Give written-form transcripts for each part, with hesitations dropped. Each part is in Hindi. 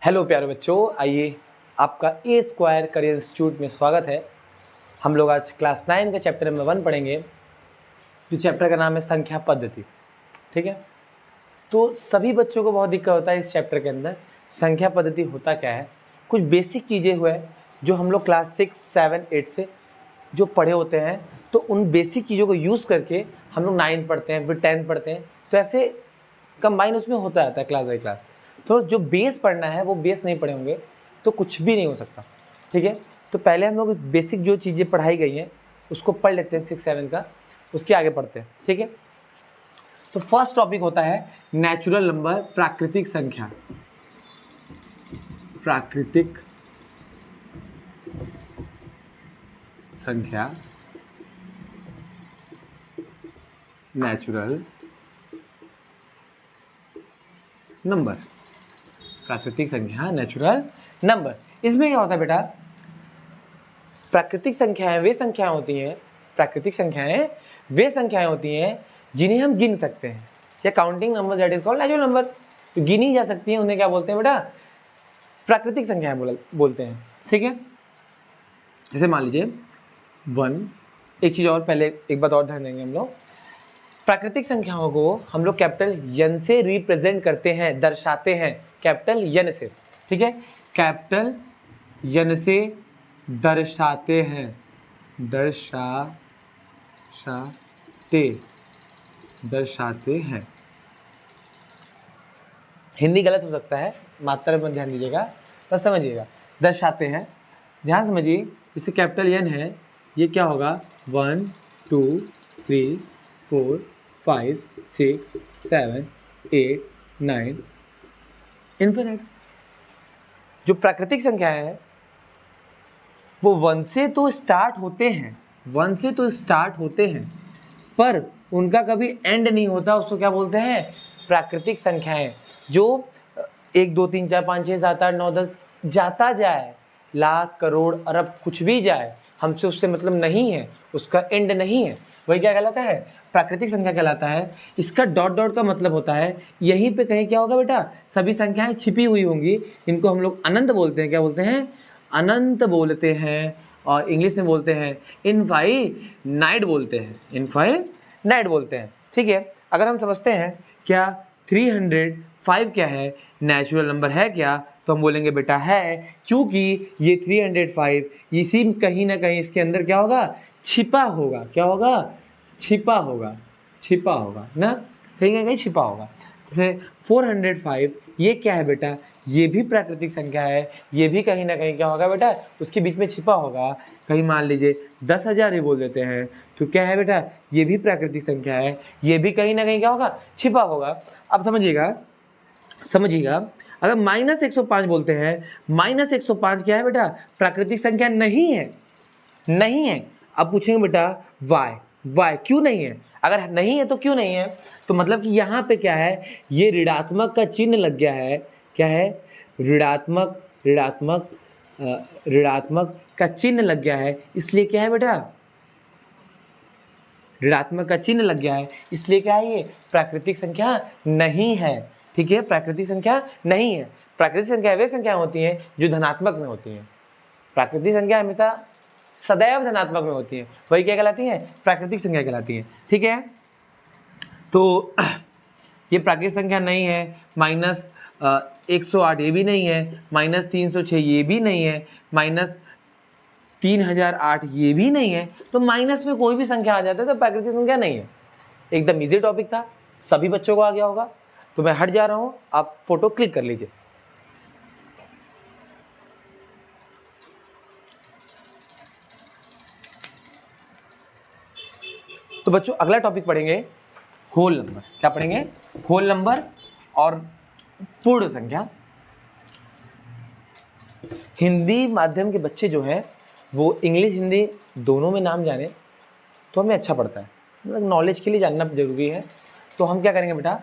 हेलो प्यारे बच्चों, आइए आपका ए स्क्वायर करियर इंस्टीट्यूट में स्वागत है। हम लोग आज क्लास 9 का चैप्टर नंबर 1 पढ़ेंगे, जो चैप्टर का नाम है संख्या पद्धति। ठीक है, तो सभी बच्चों को बहुत दिक्कत होता है इस चैप्टर के अंदर। संख्या पद्धति होता क्या है, कुछ बेसिक चीज़ें हुए जो हम लोग क्लास 6, 7, 8 से जो पढ़े होते हैं, तो उन बेसिक चीज़ों को यूज़ करके हम लोग 9 पढ़ते हैं, फिर 10 पढ़ते हैं, तो ऐसे कंबाइन उसमें होता रहता है क्लास बाई क्लास। तो जो बेस पढ़ना है वो बेस नहीं पढ़े होंगे तो कुछ भी नहीं हो सकता। ठीक है, तो पहले हम लोग बेसिक जो चीज़ें पढ़ाई गई हैं उसको पढ़ लेते हैं 6, 7 का, उसके आगे पढ़ते हैं। ठीक है, तो फर्स्ट टॉपिक होता है नेचुरल नंबर, प्राकृतिक संख्या। प्राकृतिक संख्या, नेचुरल नंबर, प्राकृतिक संख्या, नेचुरल नंबर। इसमें क्या होता है बेटा, प्राकृतिक संख्याएं वे संख्याएं होती हैं, प्राकृतिक संख्याएं वे संख्याएं होती हैं जिन्हें हम गिन सकते हैं, या counting number that is called natural number. तो गिनी जा सकती हैं उन्हें क्या बोलते हैं बेटा, प्राकृतिक संख्याएं बोलते हैं। ठीक है, जैसे मान लीजिए 1, एक चीज़ और, पहले एक बात और ध्यान देंगे हम लोग। प्राकृतिक संख्याओं को हम लोग कैपिटल यन से रिप्रेजेंट करते हैं, दर्शाते हैं, कैपिटल यन से। ठीक है, कैपिटल यन से दर्शाते हैं, दर्शाते हैं। हिंदी गलत हो सकता है, मात्रा में ध्यान दीजिएगा, बस समझिएगा। दर्शाते हैं, ध्यान समझिए। जैसे कैपिटल एन है, ये क्या होगा, 1, 2, 3, 4, 5, 6, 7, 8, 9, इन्फिनिट। जो प्राकृतिक संख्या है वो 1 से तो स्टार्ट होते हैं, 1 से तो स्टार्ट होते हैं, पर उनका कभी एंड नहीं होता। उसको क्या बोलते हैं, प्राकृतिक संख्याएं। जो 1, 2, 3, 4, 5, 6, 7, 8, 9, 10 जाता जाए, लाख, करोड़, अरब, कुछ भी जाए, हमसे उससे मतलब नहीं है, उसका एंड नहीं है, वही क्या कहलाता है, प्राकृतिक संख्या कहलाता है। इसका डॉट डॉट का मतलब होता है यहीं पे कहीं क्या होगा बेटा, सभी संख्याएं छिपी हुई होंगी। इनको हम लोग अनंत बोलते हैं। क्या बोलते हैं, अनंत बोलते हैं। और इंग्लिश में बोलते हैं इनफाइनाइट बोलते हैं, इनफाइनाइट बोलते हैं। ठीक है, अगर हम समझते हैं क्या 305 क्या है, नेचुरल नंबर है क्या, तो हम बोलेंगे बेटा है, क्योंकि ये 305 इसी कहीं ना कहीं इसके अंदर क्या होगा, छिपा होगा। क्या होगा, छिपा होगा, छिपा होगा ना, कहीं ना कहीं छिपा होगा। जैसे 405 ये क्या है बेटा, ये भी प्राकृतिक संख्या है, ये भी कहीं ना कहीं क्या होगा बेटा, उसके बीच में छिपा होगा। कहीं मान लीजिए 10,000 ही बोल देते हैं, तो क्या है बेटा, ये भी प्राकृतिक संख्या है, ये भी कहीं ना कहीं क्या होगा, छिपा होगा। अब समझिएगा, समझिएगा, अगर -105 बोलते हैं, -105 क्या है बेटा, प्राकृतिक संख्या नहीं है, नहीं है। अब पूछेंगे बेटा वाई क्यों नहीं है, अगर नहीं है तो क्यों नहीं है, तो मतलब कि यहाँ पे क्या है, ये ऋणात्मक का चिन्ह लग गया है। क्या है, ऋणात्मक, ऋणात्मक ऋणात्मक का चिन्ह लग गया है, इसलिए क्या है बेटा, ऋणात्मक का चिन्ह लग गया है, इसलिए क्या है, ये प्राकृतिक संख्या नहीं है। ठीक है, प्राकृतिक संख्या नहीं है। प्राकृतिक संख्या वे संख्या होती हैं जो धनात्मक में होती हैं। प्राकृतिक संख्या हमेशा सदैव धनात्मक में होती है, वही क्या कहलाती है, प्राकृतिक संख्या कहलाती है। ठीक है, तो ये प्राकृतिक संख्या नहीं है। -108 ये भी नहीं है, -306 ये भी नहीं है, -3008 ये भी नहीं है। तो माइनस में कोई भी संख्या आ जाता है तो प्राकृतिक संख्या नहीं है। एकदम इजी टॉपिक था, सभी बच्चों को आ गया होगा। तो मैं हट जा रहा हूं, आप फोटो क्लिक कर लीजिए। तो बच्चों अगला टॉपिक पढ़ेंगे होल नंबर। क्या पढ़ेंगे, होल नंबर और पूर्ण संख्या। हिंदी माध्यम के बच्चे जो हैं वो इंग्लिश हिंदी दोनों में नाम जाने तो हमें अच्छा पड़ता है, मतलब नॉलेज के लिए जानना जरूरी है। तो हम क्या करेंगे बेटा,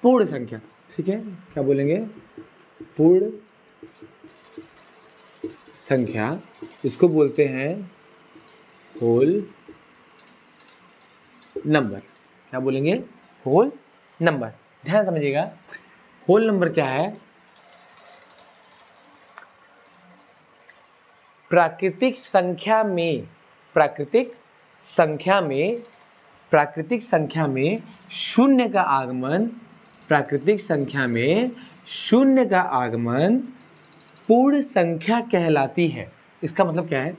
पूर्ण संख्या। ठीक है, क्या बोलेंगे, पूर्ण संख्या, इसको बोलते हैं होल नंबर। क्या बोलेंगे, होल नंबर। ध्यान समझिएगा, होल नंबर क्या है, प्राकृतिक संख्या में शून्य का आगमन पूर्ण संख्या कहलाती है। इसका मतलब क्या है?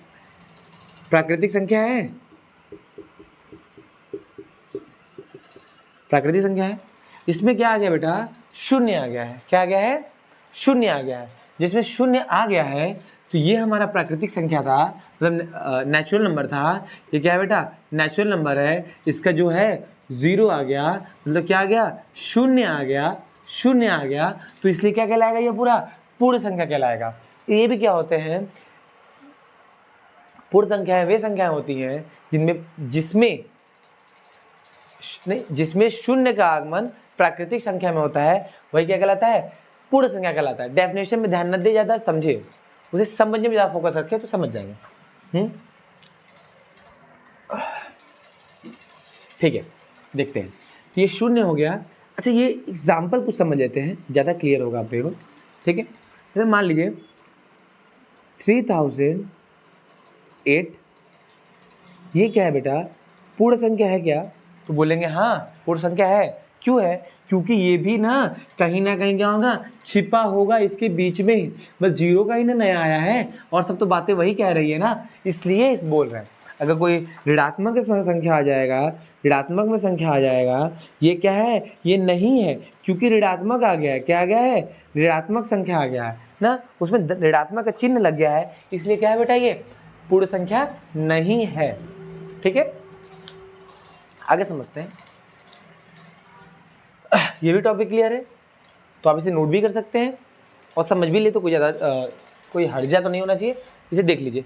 प्राकृतिक संख्या है, इसमें क्या आ गया बेटा? शून्य आ गया है। क्या आ गया है? शून्य आ गया है। जिसमें शून्य आ गया है तो ये हमारा प्राकृतिक संख्या था, मतलब नेचुरल नंबर था। ये क्या है बेटा? नेचुरल नंबर है। इसका जो है 0 आ गया, मतलब क्या आ गया? शून्य आ गया। तो इसलिए क्या कहलाएगा? ये पूरा पूर्ण संख्या कहलाएगा। ये भी क्या होते हैं? पूर्ण संख्याएं वे संख्याएं होती हैं जिसमें शून्य का आगमन प्राकृतिक संख्या में होता है, वही क्या कहलाता है? पूर्ण संख्या कहलाता है। डेफिनेशन में ध्यान न दे, ज्यादा समझे, उसे समझने में ज्यादा फोकस रखे तो समझ जाएंगे। ठीक है, देखते हैं। तो ये शून्य हो गया। अच्छा, ये एग्जाम्पल कुछ समझ लेते हैं, ज्यादा क्लियर होगा आप लोगों को। ठीक है, जैसे मान लीजिए 3008, ये क्या है बेटा? पूर्ण संख्या है क्या? तो बोलेंगे हाँ पूर्ण संख्या है। क्यों है? क्योंकि ये भी ना कहीं क्या होगा? छिपा होगा इसके बीच में ही। बस 0 का ही ना नया आया है, और सब तो बातें वही कह रही है ना, इसलिए इस बोल रहे हैं। अगर कोई ऋणात्मक संख्या आ जाएगा, ये क्या है? ये नहीं है, क्योंकि ऋणात्मक आ गया है। क्या आ गया है? ऋणात्मक संख्या आ गया है ना, उसमें ऋणात्मक का चिन्ह लग गया है, इसलिए क्या है बेटा? ये पूर्ण संख्या नहीं है। ठीक है, आगे समझते हैं। ये भी टॉपिक क्लियर है, तो आप इसे नोट भी कर सकते हैं और समझ भी ले, तो कोई हर्जा तो नहीं होना चाहिए। इसे देख लीजिए।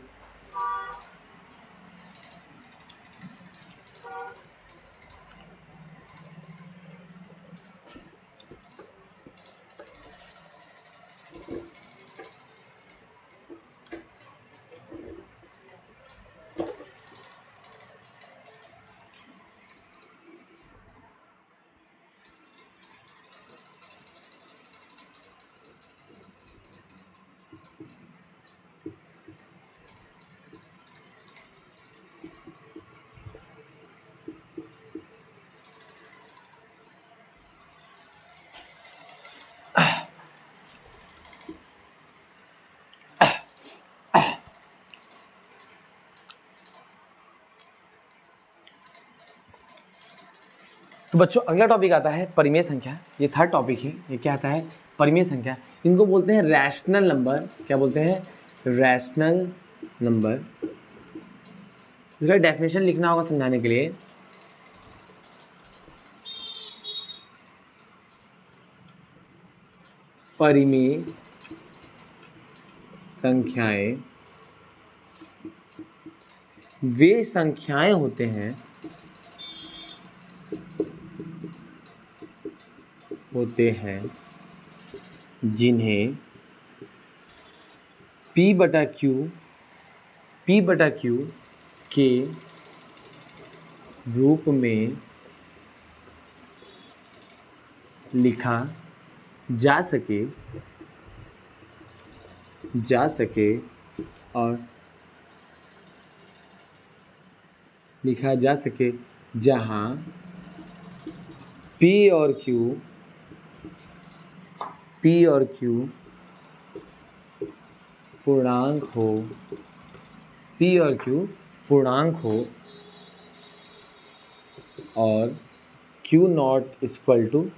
तो बच्चों अगला टॉपिक आता है परिमेय संख्या। ये थर्ड टॉपिक है। ये क्या आता है? परिमेय संख्या। इनको बोलते हैं रैशनल नंबर। क्या बोलते हैं? Rational number. इसका डेफिनेशन लिखना होगा समझाने के लिए। परिमेय संख्याएं वे संख्याएं होते हैं जिन्हें P बटा Q के रूप में लिखा जा सके और जहां P और Q पूर्णांक हो और Q नॉट इक्वल टू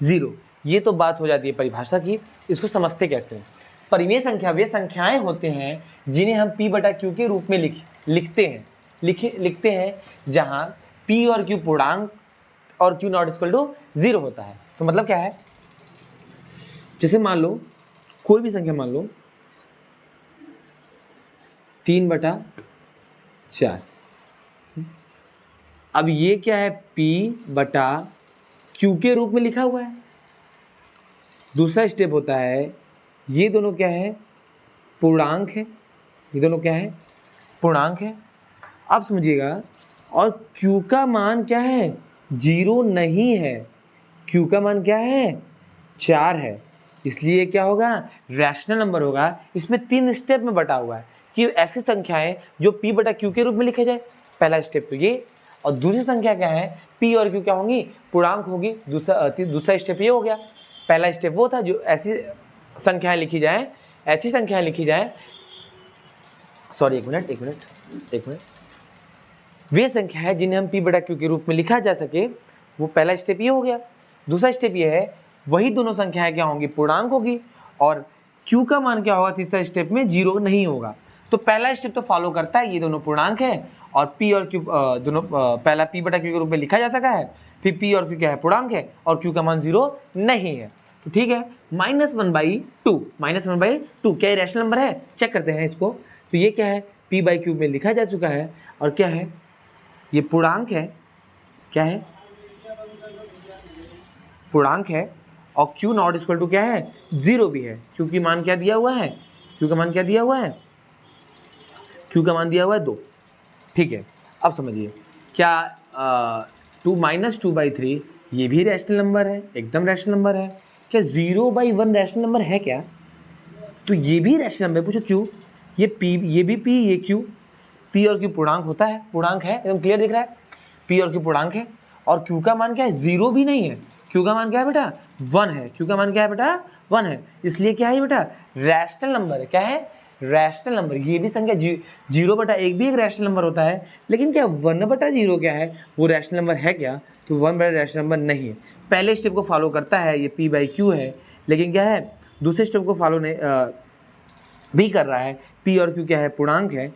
0। ये तो बात हो जाती है परिभाषा की। इसको समझते कैसे हैं? परिमेय संख्या वे संख्याएं होते हैं जिन्हें हम P बटा Q के रूप में लिखते हैं जहां P और Q पूर्णांक और Q नॉट इक्वल टू 0 होता है। तो मतलब क्या है? जैसे मान लो कोई भी संख्या, मान लो 3/4। अब ये क्या है? P बटा Q के रूप में लिखा हुआ है। दूसरा स्टेप होता है, ये दोनों क्या है? पूर्णांक है। अब समझिएगा, और Q का मान क्या है? 0 नहीं है। Q का मान क्या है? 4 है। इसलिए क्या होगा, रैशनल नंबर होगा। इसमें 3 स्टेप में बटा हुआ है कि ऐसी संख्याएं जो p बटा q के रूप में लिखे जाए, पहला स्टेप तो ये। और दूसरी संख्या क्या है, p और q क्या होंगी, पूर्णांक होगी। दूसरा स्टेप ये हो गया। पहला स्टेप वो था जो ऐसी संख्याएं लिखी जाए, ऐसी संख्याएं लिखी जाए, सॉरी एक मिनट, वे संख्या है जिन्हें हम p बटा q के रूप में लिखा जा सके, वो पहला स्टेप ये हो गया। दूसरा स्टेप ये है, वही दोनों संख्याएं क्या होंगी, पूर्णांक होगी, और q का मान क्या होगा, तीसरा स्टेप में 0 नहीं होगा। तो पहला स्टेप तो फॉलो करता है, ये दोनों पूर्णांक है और p और q दोनों, पहला p बटा q के रूप में लिखा जा सका है, फिर p और q क्या है, पूर्णांक है, और q का मान 0 नहीं है। तो ठीक है, -1/2 क्या रैशनल नंबर है, चेक करते हैं इसको। तो ये क्या है, p/q में लिखा जा चुका है, और क्या है, ये पूर्णांक है, क्या है, पूर्णांक है, और q नॉट इक्वल टू क्या है, 0 भी है। q की मान क्या दिया हुआ है, q का मान क्या दिया हुआ है, q का मान दिया हुआ है 2। ठीक है, अब समझिए क्या 2-2/3 ये भी रैशनल नंबर है, एकदम रैशनल नंबर है। क्या 0/1 रैशनल नंबर है क्या, तो ये भी रैशनल नंबर। पूछो क्यों, ये p, ये भी p, ये q, p और q पूर्णांक होता है, पूर्णांक है, एकदम क्लियर दिख रहा है, p और q पूर्णांक है, और q का मान क्या है, 0 भी नहीं है। q का मान क्या है बेटा, 1 है। q का मान क्या है बेटा, 1 है। इसलिए क्या है बेटा, रैशनल नंबर है। क्या है, रैशनल नंबर। ये भी संख्या 0/1 भी एक रैशनल नंबर होता है, लेकिन क्या 1/0 क्या है, वो रैशनल नंबर है क्या, तो 1 रैशनल नंबर नहीं है। पहले स्टेप को फॉलो करता है, ये p/q है, लेकिन क्या है, दूसरे स्टेप को फॉलो नहीं भी कर रहा है। p और q क्या है, पूर्णांक है,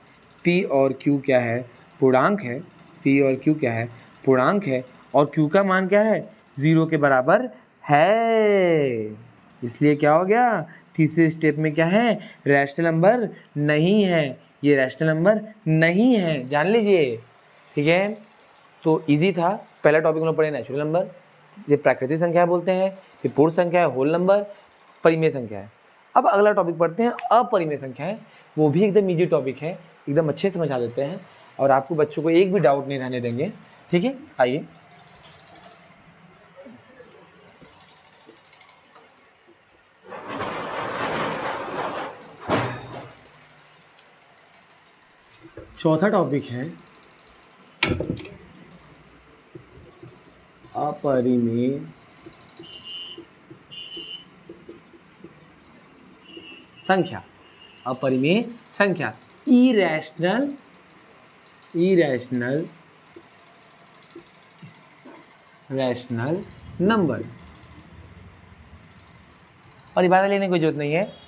p और q क्या है, पूर्णांक है, p और q क्या है, पूर्णांक है, और q का मान क्या है, 0 के बराबर है। इसलिए क्या हो गया, तीसरे स्टेप में क्या है, रैशनल नंबर नहीं है, ये रैशनल नंबर नहीं है, जान लीजिए। ठीक है, तो इजी था। पहला टॉपिक हम लोग पढ़े नेचुरल नंबर, ये प्राकृतिक संख्या बोलते हैं, ये पूर्ण संख्या है, होल नंबर, परिमेय संख्या है। अब अगला टॉपिक पढ़ते हैं अपरिमेय संख्या है, वो भी एकदम इजी टॉपिक है, एकदम अच्छे से समझा देते हैं, और आपको बच्चों को एक भी डाउट नहीं रहने देंगे। ठीक है, आइए। चौथा टॉपिक है अपरिमेय संख्या। अपरिमेय संख्या, इरेशनल रैशनल नंबर। और इबादत लेने की कोई जरूरत नहीं है।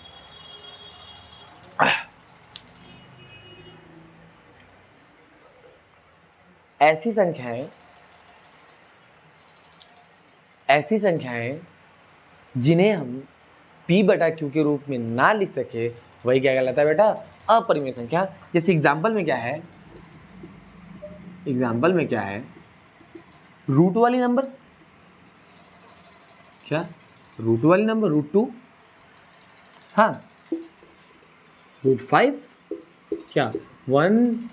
ऐसी संख्याएं जिन्हें हम p बटा q के रूप में ना लिख सके, वही क्या कहलाता है बेटा, अपरिमेय संख्या। जैसे एग्जाम्पल में क्या है, रूट वाली नंबर्स, क्या रूट वाली नंबर, √2, हाँ, √5, क्या 1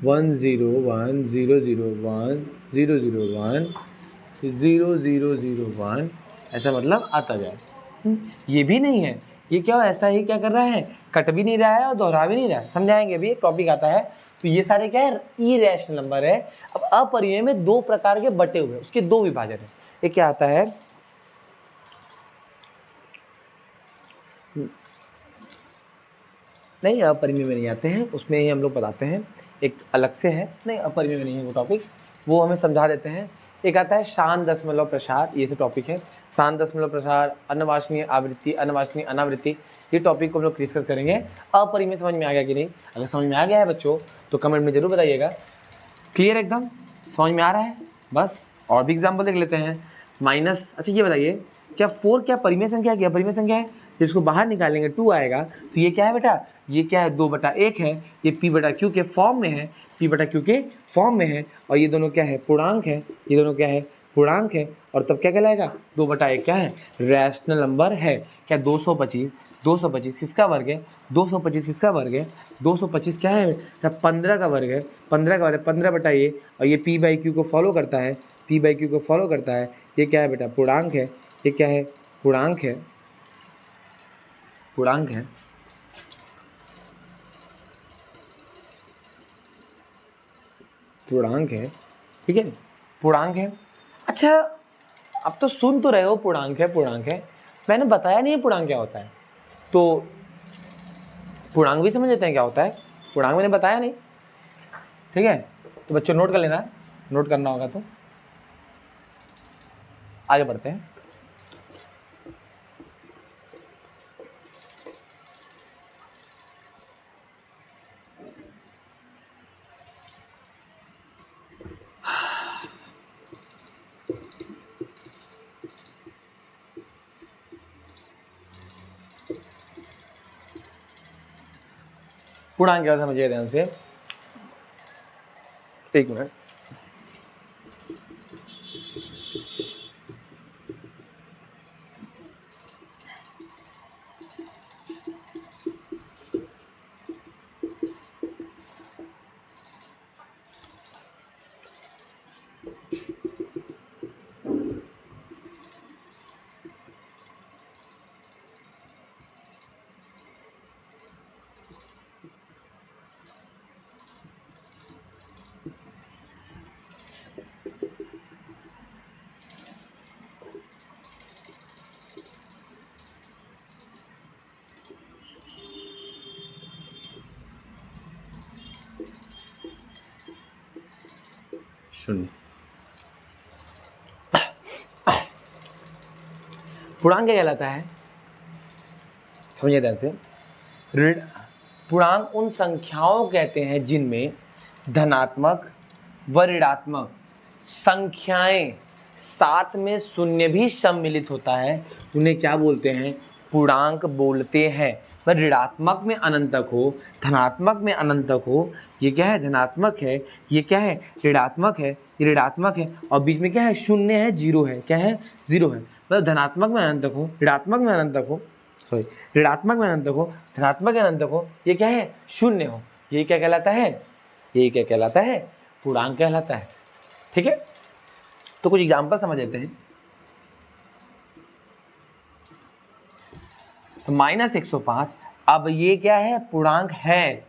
1 0 1 0 0 1 0 0 1 0 0 0 1, ऐसा मतलब आता जाए। ये भी नहीं है, ये क्या ऐसा ही क्या कर रहा है, कट भी नहीं रहा है और दोहरा भी नहीं रहा है। समझाएंगे अभी, एक टॉपिक आता है। तो ये सारे क्या है, इरेशनल नंबर है। अब अपरिमेय में 2 प्रकार के बटे हुए, उसके 2 विभाजन है। एक क्या आता है, नहीं अपरिमेय में नहीं आते हैं, उसमें ही हम लोग बताते हैं, एक अलग से है, नहीं अपरिमेय में नहीं है वो टॉपिक, वो हमें समझा देते हैं। एक आता है शांत दशमलव प्रसार, ये सब टॉपिक है। शांत दशमलव प्रसार, अनवांछनीय आवृत्ति, अनवांछनीय अनावृत्ति, ये टॉपिक को हम लोग डिस्कस करेंगे। अपरिमेय समझ में आ गया कि नहीं? अगर समझ में आ गया है बच्चों तो कमेंट में जरूर बताइएगा। क्लियर, एकदम समझ में आ रहा है? बस और भी एग्जाम्पल देख लेते हैं। माइनस, अच्छा ये बताइए, क्या 4 क्या परिमेय संख्या है? क्या परिमेय संख्या है? जब इसको बाहर निकालेंगे 2 आएगा, तो ये क्या है बेटा, ये क्या है, 2/1 है, ये p बटा q के फॉर्म में है, p बटा q के फॉर्म में है, और ये दोनों क्या है, पूर्णांक है, ये दोनों क्या है, पूर्णांक है, और तब क्या कहलाएगा, 2/1 क्या है, रैशनल नंबर है। क्या 225 किसका वर्ग है, 225 किसका वर्ग है, 225 क्या है, 15 का वर्ग है, 15 का वर्ग 15/a, और ये p/q को फॉलो करता है, p/q को फॉलो करता है, ये क्या है बेटा, पूर्णांक है, ये क्या है, पूर्णांक है, पूर्णांक है, पूर्णांक है, ठीक है, पूर्णांक है। अच्छा अब तो सुन तो रहे हो पूर्णांक है, पूर्णांक है, मैंने बताया नहीं है पूर्णांक क्या होता है, तो पूर्णांक भी समझ लेते हैं क्या होता है, पूर्णांक मैंने बताया नहीं, ठीक है। तो बच्चों नोट कर लेना, नोट करना होगा तो आगे बढ़ते हैं। पूर्णांक क्या समझिए ध्यान से, एक मिनट। शून्य, पूर्णांक क्या कहलाता है, समझिए ध्यान से। पूर्णांक उन संख्याओं कहते हैं जिनमें धनात्मक व ऋणात्मक संख्याएं साथ में शून्य भी सम्मिलित होता है, उन्हें क्या बोलते हैं, पूर्णांक बोलते हैं। पर ऋणात्मक में अनंतक हो, धनात्मक में अनंतक हो, ये क्या है, धनात्मक है, ये क्या है, ऋणात्मक है, ये ऋणात्मक है, और बीच में क्या है, शून्य है, जीरो है, क्या है, जीरो है। मतलब धनात्मक में अनंतक हो, ऋणात्मक में अनंतक हो, सॉरी ऋणात्मक में अनंतक हो, धनात्मक में अनंतक हो, ये क्या है, शून्य हो, ये क्या कहलाता है, ये क्या कहलाता है, पूर्णांक कहलाता है, ठीक है। तो कुछ एग्जाम्पल समझ लेते हैं। तो -105, अब ये क्या है, पूर्णांक है,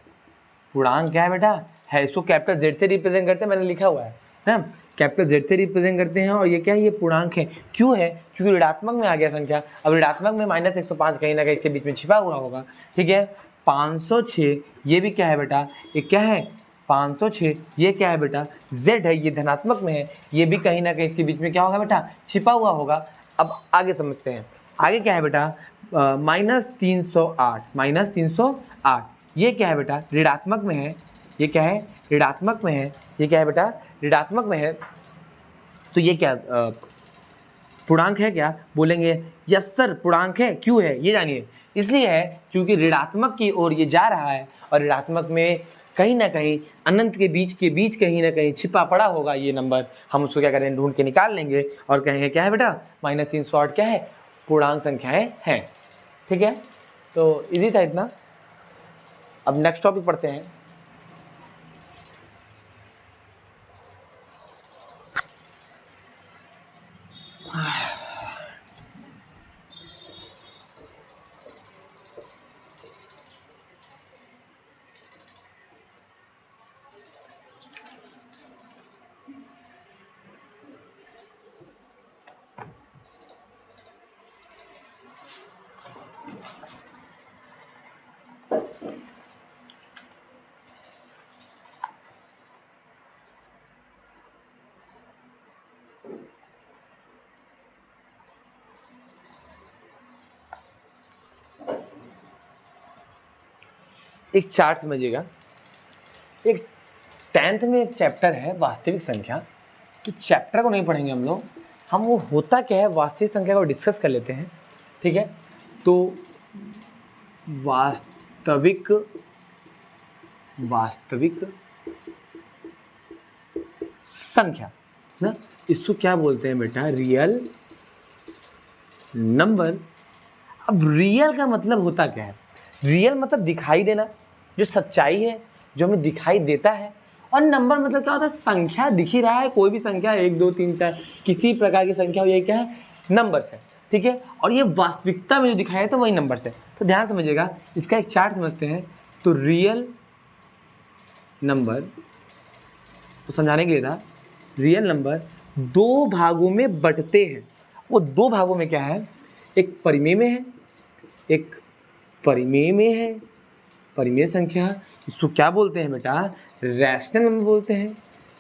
पूर्णांक क्या है बेटा, है, इसको कैपिटल जेड से रिप्रेजेंट करते हैं, मैंने लिखा हुआ है ना, कैपिटल जेड से रिप्रेजेंट करते हैं, और ये क्या है, ये पूर्णांक है, क्यों है, क्योंकि ऋणात्मक में आ गया संख्या, अब ऋणात्मक में -105 कहीं ना कहीं इसके बीच में छिपा हुआ होगा, ठीक है। 506 ये भी क्या है बेटा, ये क्या है, 506 ये क्या है बेटा, z है, ये धनात्मक में है, ये भी कहीं ना कहीं इसके बीच में क्या होगा बेटा, छिपा हुआ होगा। अब आगे समझते हैं, आगे क्या है बेटा, -308, -308 ये क्या है बेटा, ऋणात्मक में है, ये क्या है, ऋणात्मक में है, ये क्या है बेटा, ऋणात्मक में है, तो ये क्या पूर्णांक है क्या, बोलेंगे यस सर पूर्णांक है, क्यों है, ये जानिए, इसलिए है क्योंकि ऋणात्मक की ओर ये जा रहा है, और ऋणात्मक में कहीं ना कहीं अनंत के बीच कहीं ना कहीं छिपा पड़ा होगा ये नंबर, हम उसको क्या करेंगे, ढूंढ के निकाल लेंगे और कहेंगे क्या है बेटा, -308 क्या है, पूर्णांक संख्याएं हैं, ठीक है। तो इजी था इतना। अब नेक्स्ट टॉपिक पढ़ते हैं। एक चार्ट समझिएगा, एक 10th में एक चैप्टर है वास्तविक संख्या, तो चैप्टर को नहीं पढ़ेंगे हम लोग, हम वो होता क्या है वास्तविक संख्या को डिस्कस कर लेते हैं, ठीक है। तो वास्तविक संख्या ना, इसको क्या बोलते हैं बेटा, रियल नंबर। अब रियल का मतलब होता क्या है, रियल मतलब दिखाई देना, जो सच्चाई है, जो हमें दिखाई देता है, और नंबर मतलब क्या होता है, संख्या दिख ही रहा है, कोई भी संख्या 1 2 3 4 किसी प्रकार की संख्या हो, ये क्या है, नंबर्स है, ठीक है, और ये वास्तविकता में जो दिखाया है तो वही नंबर है। तो ध्यान समझिएगा, इसका एक चार्ट समझते हैं। तो रियल नंबर, तो समझाने के लिए था, रियल नंबर दो भागों में बंटते हैं। वो दो भागों में क्या है, एक परिमेय में है, एक परिमेय में है, परिमेय संख्या। इसको क्या बोलते हैं बेटा, रैशनल नंबर बोलते हैं,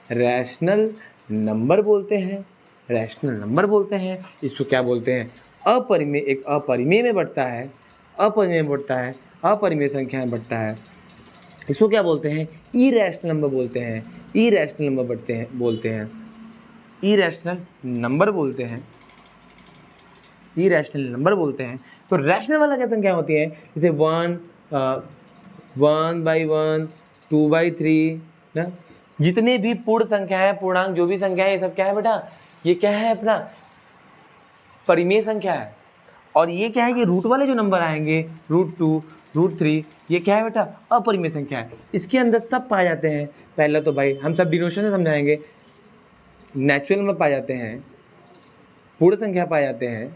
रैशनल नंबर बोलते हैं, रैशनल नंबर बोलते हैं। इसको क्या बोलते हैं, अपरिमेय, एक अपरिमेय में बढ़ता है, अपरिमेय में बढ़ता है, अपरिमेय संख्या में बढ़ता है। इसको क्या बोलते हैं, इरैशनल नंबर बोलते हैं, इरैशनल नंबर बढ़ते हैं बोलते हैं, इरैशनल नंबर बोलते हैं, इरैशनल नंबर बोलते हैं। तो रैशनल वाला क्या संख्या होती है, जैसे 1/1, 2/3 ना, जितने भी पूर्ण संख्या है, पूर्णांक जो भी संख्या है, ये सब क्या है बेटा, ये क्या है अपना परिमेय संख्या है। और ये क्या है, ये रूट वाले जो नंबर आएंगे, √2, √3, ये क्या है बेटा, अपरिमेय संख्या है। इसके अंदर सब पाए जाते हैं। पहले तो भाई हम सब डिनोमिनेशन से समझाएंगे, नेचुरल नंबर पाए जाते हैं, पूर्ण संख्या पाए जाते हैं,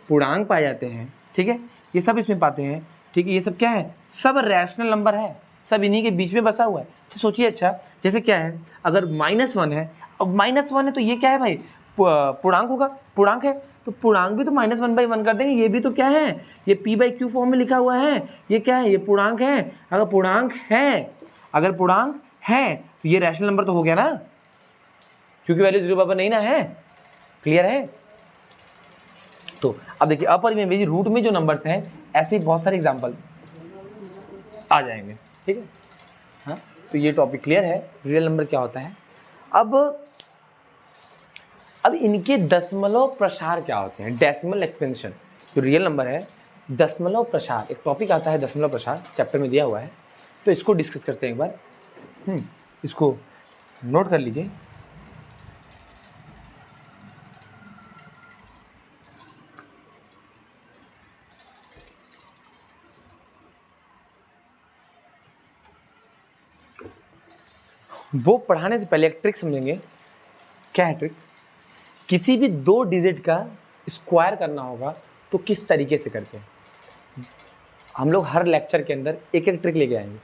पूर्णांक पाए जाते हैं, ठीक है, ये सब इसमें पाते हैं, ठीक है। ये सब क्या है, सब रैशनल नंबर है, सब इन्हीं के बीच में बसा हुआ है। तो सोचिए, अच्छा जैसे क्या है, अगर -1 है, अब -1 है तो ये क्या है भाई, पूर्णांक होगा, पूर्णांक है तो पूर्णांक भी तो -1/1 कर देंगे। ये भी तो क्या है, ये p/q फॉर्म में लिखा हुआ है, ये क्या है, ये पूर्णांक है। अगर पूर्णांक है, अगर पूर्णांक है तो ये रैशनल नंबर तो हो गया ना, क्योंकि वैल्यू 0 बराबर नहीं ना है। क्लियर है। तो अब देखिए, अपरिमेय में रूट में जो नंबर्स हैं, ऐसे बहुत सारे एग्जाम्पल आ जाएंगे, ठीक है। हाँ, तो ये टॉपिक क्लियर है, रियल नंबर क्या होता है। अब इनके दशमलव प्रसार क्या होते हैं, डेसिमल एक्सपेंशन। जो रियल नंबर है, दशमलव प्रसार, एक टॉपिक आता है दशमलव प्रसार, चैप्टर में दिया हुआ है, तो इसको डिस्कस करते हैं एक बार। इसको नोट कर लीजिए। वो पढ़ाने से पहले एक ट्रिक समझेंगे। क्या है ट्रिक, किसी भी 2 डिजिट का स्क्वायर करना होगा तो किस तरीके से करते हैं। हम लोग हर लेक्चर के अंदर एक एक ट्रिक लेके आएंगे,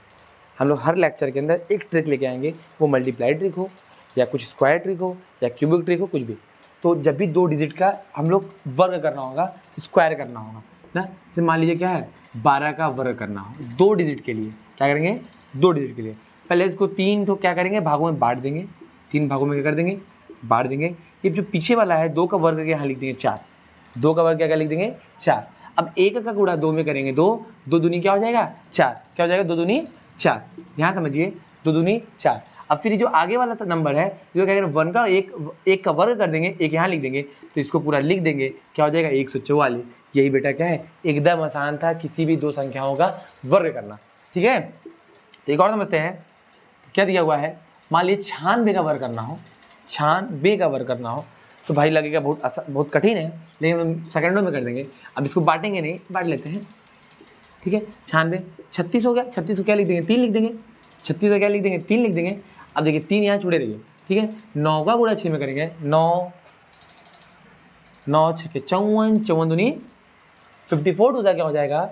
हम लोग हर लेक्चर के अंदर एक ट्रिक लेके आएंगे, वो मल्टीप्लाई ट्रिक हो या कुछ स्क्वायर ट्रिक हो या क्यूबिक ट्रिक हो, कुछ भी। तो जब भी 2 डिजिट का हम लोग वर्ग करना होगा, स्क्वायर करना होगा ना, जैसे मान लीजिए क्या है, 12 का वर्ग करना हो 2 डिजिट के लिए, क्या करेंगे, 2 डिजिट के लिए पहले इसको 3 तो क्या करेंगे, भागों में बांट देंगे, 3 भागों में क्या कर देंगे, बांट देंगे। ये जो पीछे वाला है 2 का वर्ग करके यहाँ लिख देंगे 4, 2 का वर्ग क्या लिख देंगे 4। अब 1 का गुणा 2 में करेंगे 2, 2 दूनी क्या हो जाएगा 4, क्या हो जाएगा 2 दूनी 4। यहाँ समझिए 2 दूनी 4। अब फिर जो आगे वाला नंबर है, जो क्या करेंगे 1 का 1 का वर्ग कर देंगे, 1 यहाँ लिख देंगे, तो इसको पूरा लिख देंगे, क्या हो जाएगा 144। यही बेटा क्या है, एकदम आसान था किसी भी 2 संख्याओं का वर्ग करना, ठीक है। तो एक और समझते हैं, क्या दिया हुआ है, मान लीजिए 96 का वर्ग करना हो, 96 का वर्ग करना हो, तो भाई लगेगा बहुत कठिन है, लेकिन हम सेकंडों में कर देंगे। अब इसको बांटेंगे नहीं, बांट लेते हैं, ठीक है। 96 36 हो गया, 36 को क्या लिख देंगे 3 लिख देंगे, 36 को क्या लिख देंगे 3 लिख देंगे। अब देखिए 3 यहाँ छुड़े रहिए, ठीक है। 9 का गुणा 6 में करेंगे, 9 9 6 के 54, 54 दूनी 54 टू क्या हो जाएगा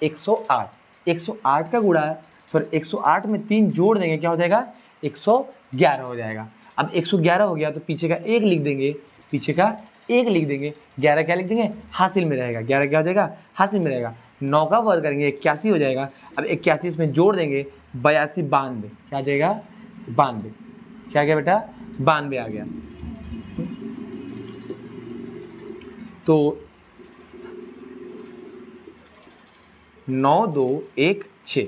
108, 108 का गुणा, सॉरी 108 में 3 जोड़ देंगे, क्या हो जाएगा 111 हो जाएगा। अब 111 हो गया तो पीछे का 1 लिख देंगे, पीछे का 1 लिख देंगे, 11 क्या लिख देंगे हासिल में रहेगा, 11 क्या हो जाएगा हासिल में रहेगा। 9 का वर्ग करेंगे 81 हो जाएगा। अब 81 इसमें जोड़ देंगे 82, 92, क्या आ जाएगा 92, क्या आ गया बेटा 92 आ गया। तो 9 2 1 6,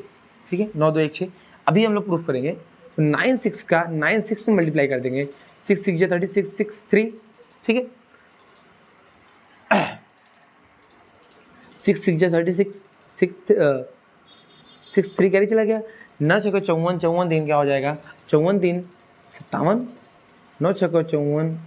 ठीक है, 9 2 1 6। अभी हम लोग प्रूफ करेंगे, तो 9 6 का 9 6 में मल्टीप्लाई कर देंगे, 6 6 36 6 3, ठीक है। 6 6 36 6 3 कैरी चला गया, 9 6 54, 54 3 क्या हो जाएगा 54 3 57, 9 6 54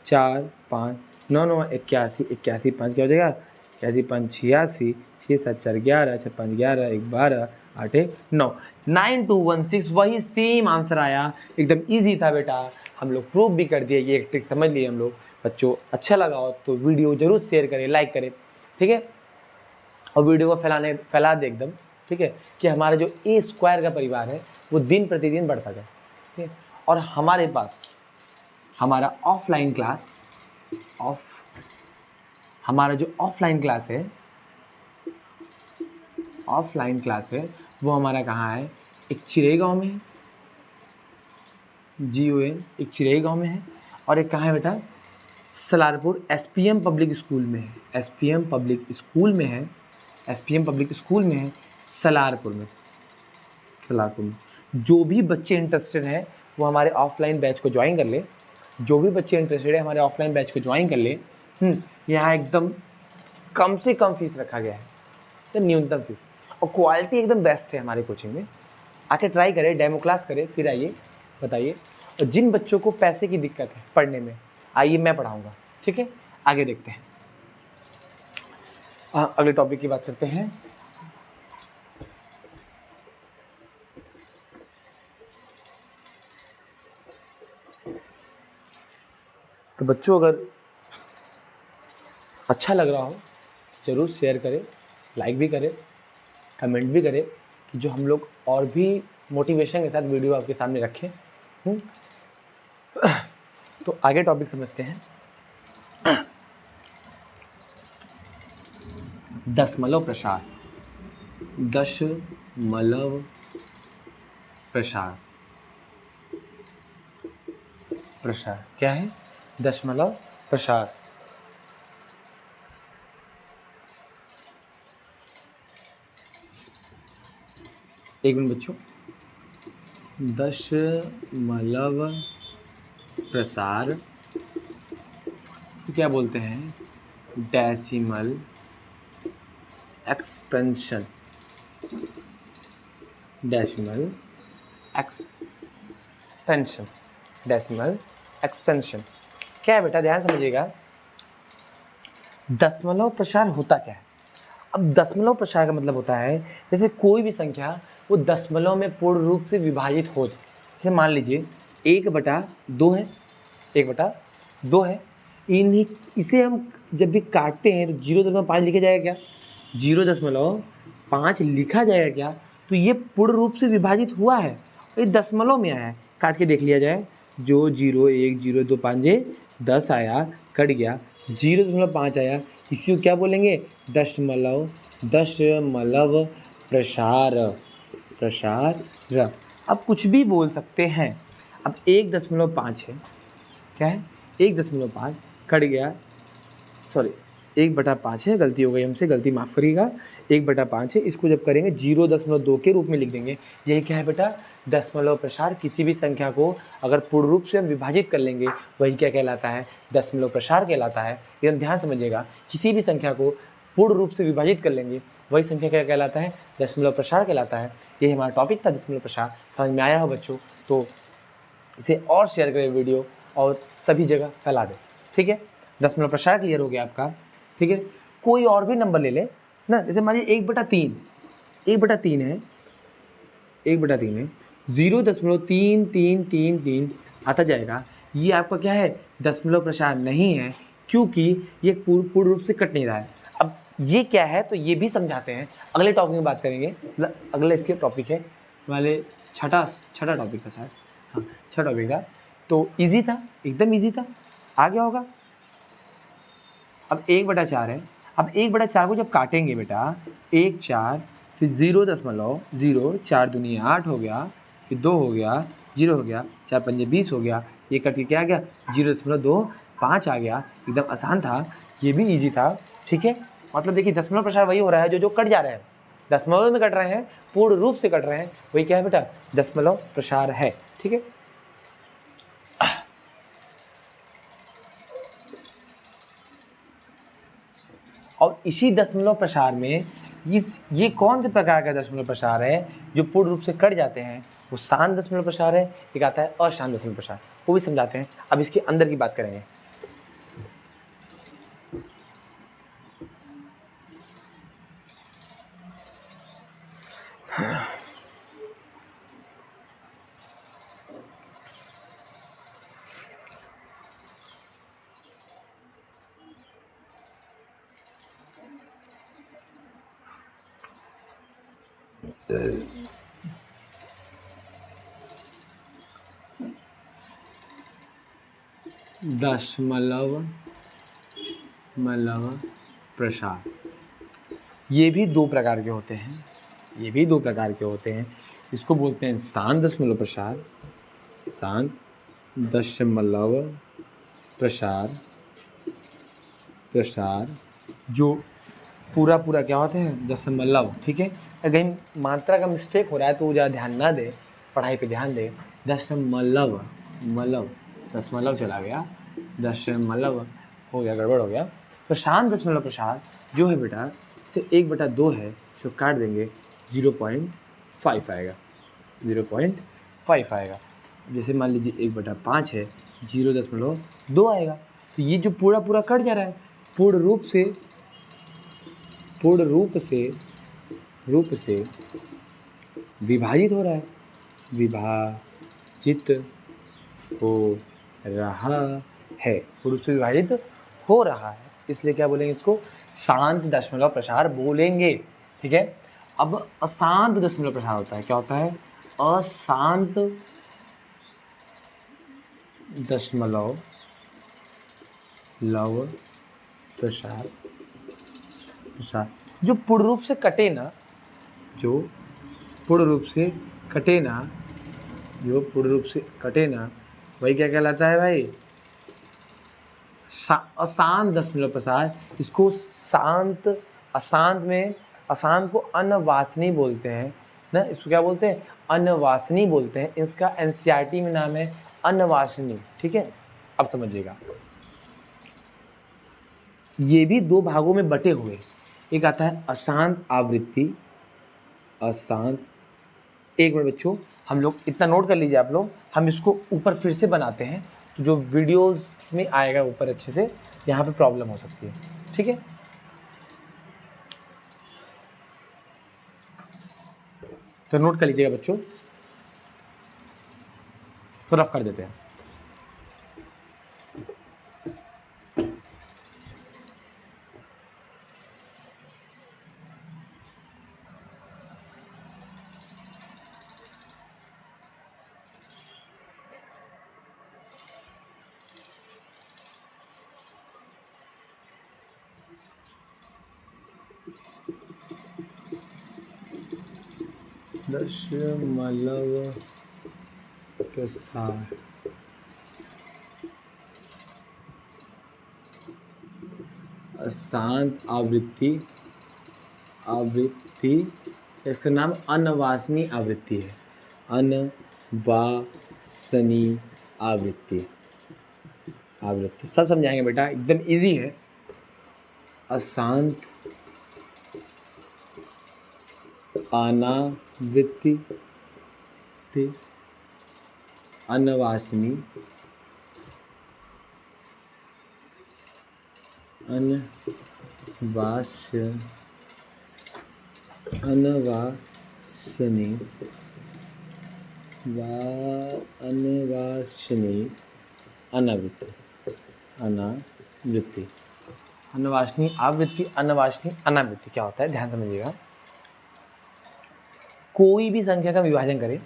4 5, 9 9 81, 81 5 क्या हो जाएगा 81 5 86, 6 7 4 11, 6 5 11, 1 12, 8 9 9216 वही सेम आंसर आया। एकदम इजी था बेटा, हम लोग प्रूव भी कर दिए, ये एक ट्रिक समझ लिए हम लोग। बच्चों अच्छा लगा हो तो वीडियो जरूर शेयर करें, लाइक करें, ठीक है, और वीडियो को फैला दे एकदम, ठीक है, कि हमारा जो ए स्क्वायर का परिवार है वो दिन प्रतिदिन बढ़ता जाए, ठीक है। और हमारे पास हमारा हमारा जो ऑफलाइन क्लास है वो हमारा कहाँ है, एक चिरई गांव में है, GON एक चिरई गांव में है, और एक कहाँ है बेटा, सलारपुर SPM पब्लिक स्कूल में है, SPM पब्लिक स्कूल में है सलारपुर में। जो भी बच्चे इंटरेस्टेड हैं वो हमारे ऑफलाइन बैच को ज्वाइन कर ले, यहाँ एकदम कम से कम फीस रखा गया है, तो न्यूनतम फीस, और क्वालिटी एकदम बेस्ट है हमारे कोचिंग में। आके ट्राई करें, डेमो क्लास करें, फिर आइए बताइए। और जिन बच्चों को पैसे की दिक्कत है पढ़ने में, आइए मैं पढ़ाऊँगा, ठीक है। आगे देखते हैं, अगले टॉपिक की बात करते हैं। तो बच्चों अगर अच्छा लग रहा हो ज़रूर शेयर करें, लाइक भी करें, कमेंट भी करें, कि जो हम लोग और भी मोटिवेशन के साथ वीडियो आपके सामने रखें। तो आगे टॉपिक समझते हैं। दशमलव प्रसार क्या है? दशमलव प्रसार। एक मिनट बच्चों, दशमलव प्रसार क्या बोलते हैं? Decimal expansion. डेसिमल एक्सपेंशन क्या है बेटा? ध्यान समझिएगा, दशमलव प्रसार होता क्या है? अब दशमलव प्रसार का मतलब होता है जैसे कोई भी संख्या वो दशमलव में पूर्ण रूप से विभाजित हो जाए। जैसे मान लीजिए 1/2 है, 1/2 है, इसे हम जब भी काटते हैं तो 0.5 लिखा जाएगा क्या? 0.5 लिखा जाएगा क्या? तो ये पूर्ण रूप से विभाजित हुआ है, ये दशमलव में आया है। काट के देख लिया जाए, जो 0 1 0 2 5 10 आया, कट गया, 0.5 आया, इसी को क्या बोलेंगे? दशमलव प्रसार। अब कुछ भी बोल सकते हैं। अब 1.5 है, क्या है? 1.5 कट गया, सॉरी 1/5 है, गलती हो गई हमसे, गलती माफ़ करिएगा। 1/5 है, इसको जब करेंगे 0.2 के रूप में लिख देंगे। यही क्या है बेटा? दशमलव प्रसार। किसी भी संख्या को अगर पूर्ण रूप से हम विभाजित कर लेंगे, वही क्या कहलाता है? दशमलव प्रसार कहलाता है। एकदम ध्यान समझिएगा, किसी भी संख्या को पूर्ण रूप से विभाजित कर लेंगे, वही संख्या क्या कहलाता है? दशमलव प्रसार कहलाता है। यही हमारा टॉपिक था, दशमलव प्रसार। समझ में आया हो बच्चों? तो इसे और शेयर करें वीडियो, और सभी जगह फैला दें, ठीक है। दशमलव प्रसार क्लियर हो गया आपका, ठीक है। कोई और भी नंबर ले ले ना, जैसे मान लीजिए 1/3 है, 0.3333 आता जाएगा। ये आपका क्या है? दशमलव प्रसार नहीं है, क्योंकि ये पूर्ण रूप से कट नहीं रहा है। अब ये क्या है, तो ये भी समझाते हैं, अगले टॉपिक में बात करेंगे। अगले इसके टॉपिक है वाले, छठा टॉपिक था शायद, हाँ 6 टॉपिक था। तो इजी था, एकदम इजी था, आ गया होगा। अब 1/4 है, अब 1/4 को जब काटेंगे बेटा, 1 4, फिर 0.0, 4 दूनी 8 हो गया, फिर 2 हो गया, 0 हो गया, 4 पंजे 20 हो गया, ये कट के क्या आ गया? 0.25 आ गया। एकदम आसान था, ये भी इजी था, ठीक है। मतलब देखिए दशमलव प्रसार वही हो रहा है जो कट जा रहे हैं, दशमलव में कट रहे हैं, पूर्ण रूप से कट रहे हैं, वही क्या है बेटा? दशमलव प्रसार है, ठीक है। और इसी दशमलव प्रसार में ये कौन से प्रकार का दशमलव प्रसार है जो पूर्ण रूप से कट जाते हैं? वो शांत दशमलव प्रसार है, एक आता है अशांत दशमलव प्रसार, वो भी समझाते हैं। अब इसके अंदर की बात करेंगे। दशमलव प्रसार। ये भी दो प्रकार के होते हैं, ये भी दो प्रकार के होते हैं। इसको बोलते हैं शांत दशमलव प्रसार, शांत दशमलव प्रसार, जो पूरा पूरा क्या होते हैं, दशमलव। ठीक है, अगर कहीं मात्रा का मिस्टेक हो रहा है तो ज़्यादा ध्यान ना दे, पढ़ाई पे ध्यान दे। दशमलव चला गया, दशमलव हो गया, गड़बड़ हो गया। तो शांत दशमलव प्रसार जो है बेटा, से 1/2 है, जो काट देंगे 0.5 आएगा, 0.5 आएगा। जैसे मान लीजिए 1/5 है, 0.2 आएगा। तो ये जो पूरा पूरा कट जा रहा है, पूर्ण रूप से विभाजित हो रहा है, विभाजित हो रहा है, पूर्ण रूप से विभाजित हो रहा है, इसलिए क्या बोलेंगे, इसको शांत दशमलव प्रसार बोलेंगे। ठीक है, अब अशांत दशमलव प्रसार होता है, क्या होता है, अशांत दशमलव प्रसार, जो पूर्ण रूप से कटे ना, वही क्या कहलाता है भाई, अशांत दशमलव प्रसार। इसको शांत, अशांत को अनवासनी बोलते हैं ना, इसको क्या बोलते हैं, अनवासनी बोलते हैं। इसका एनसीईआरटी में नाम है अनवासनी। ठीक है, अब समझिएगा, ये भी दो भागों में बटे हुए, एक आता है अशांत आवृत्ति, एक मिनट बच्चों, हम लोग इतना नोट कर लीजिए आप लोग, हम इसको ऊपर फिर से बनाते हैं, तो जो वीडियोस में आएगा ऊपर अच्छे से, यहाँ पे प्रॉब्लम हो सकती है। ठीक है, तो नोट कर लीजिएगा बच्चों, तो रफ कर देते हैं। दशमलव प्रसार, अशांत आवृत्ति, इसका नाम अनवासनी आवृत्ति है, अनवासनी आवृत्ति। सब समझाएंगे बेटा, एकदम इजी है। अशांत अनावृत्ति, अनवासनी, अनवासनी आवृत्ति, अनवासनी अनावृत्ति क्या होता है, ध्यान समझिएगा। कोई भी संख्या का विभाजन करें,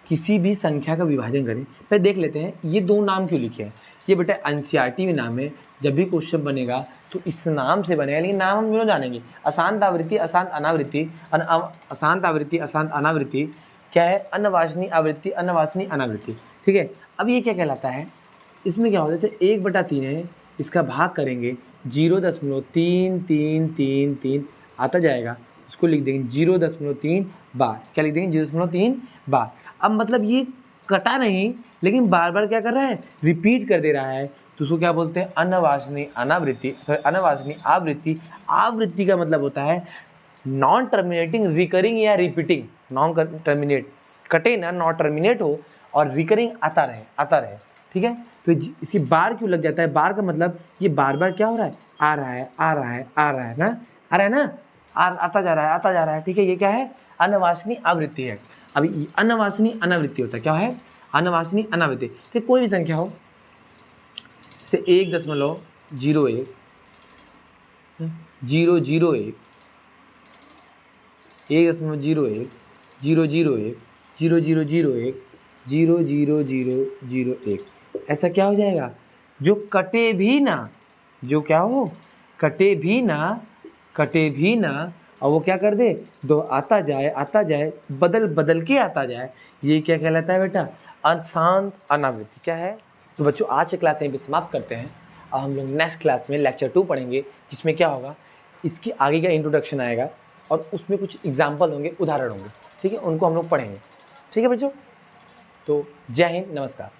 किसी भी संख्या का विभाजन करें, पहले देख लेते हैं ये दो नाम क्यों लिखे हैं। ये बेटा एनसीईआरटी में नाम है, जब भी क्वेश्चन बनेगा तो इस नाम से बनेगा, लेकिन नाम हम दोनों जानेंगे। अशांत आवृत्ति, अशांत अनावृत्ति, अशांत आवृत्ति, अशांत अनावृत्ति क्या है, अनवासनी आवृत्ति, अनवासनी अनावृत्ति। ठीक है, अब ये क्या कहलाता है, इसमें क्या होता है, 1/3 है, इसका भाग करेंगे 0.3333 आता जाएगा, इसको लिख देंगे 0.3 बार। क्या लिख देंगे, 0.3 बार। अब मतलब ये कटा नहीं, लेकिन बार बार क्या कर रहा है, रिपीट कर दे रहा है, तो उसको क्या बोलते हैं, अनवासनी अनावृत्ति, अनवासनी आवृत्ति। आवृत्ति का मतलब होता है नॉन टर्मिनेटिंग, रिकरिंग या रिपीटिंग। नॉन टर्मिनेट, कटे ना, नॉन टर्मिनेट हो, और रिकरिंग आता रहे। ठीक है, तो इसकी बार क्यों लग जाता है, बार का मतलब ये बार बार क्या हो रहा है, आ रहा है ना, आता जा रहा है। ठीक है, ये क्या है, अनवासनी आवृत्ति है। अभी अनवासनी अनावृत्ति होता है, क्या है, अनवासनी अनावृत्ति। तो कोई भी संख्या हो, से 1.01, 001, 1.01 001 0001 00001 ऐसा क्या हो जाएगा, जो कटे भी ना, जो क्या हो, कटे भी ना और वो क्या कर दे, दो आता जाए बदल बदल के आता जाए, ये क्या कहलाता है बेटा, अशांत अनावृत्ति। क्या है? तो बच्चों आज की क्लास यहीं पे समाप्त करते हैं। अब हम लोग नेक्स्ट क्लास में लेक्चर 2 पढ़ेंगे, जिसमें क्या होगा, इसकी आगे का इंट्रोडक्शन आएगा और उसमें कुछ एग्जाम्पल होंगे, उदाहरण होंगे, ठीक है, उनको हम लोग पढ़ेंगे। ठीक है बच्चों, तो जय हिंद, नमस्कार।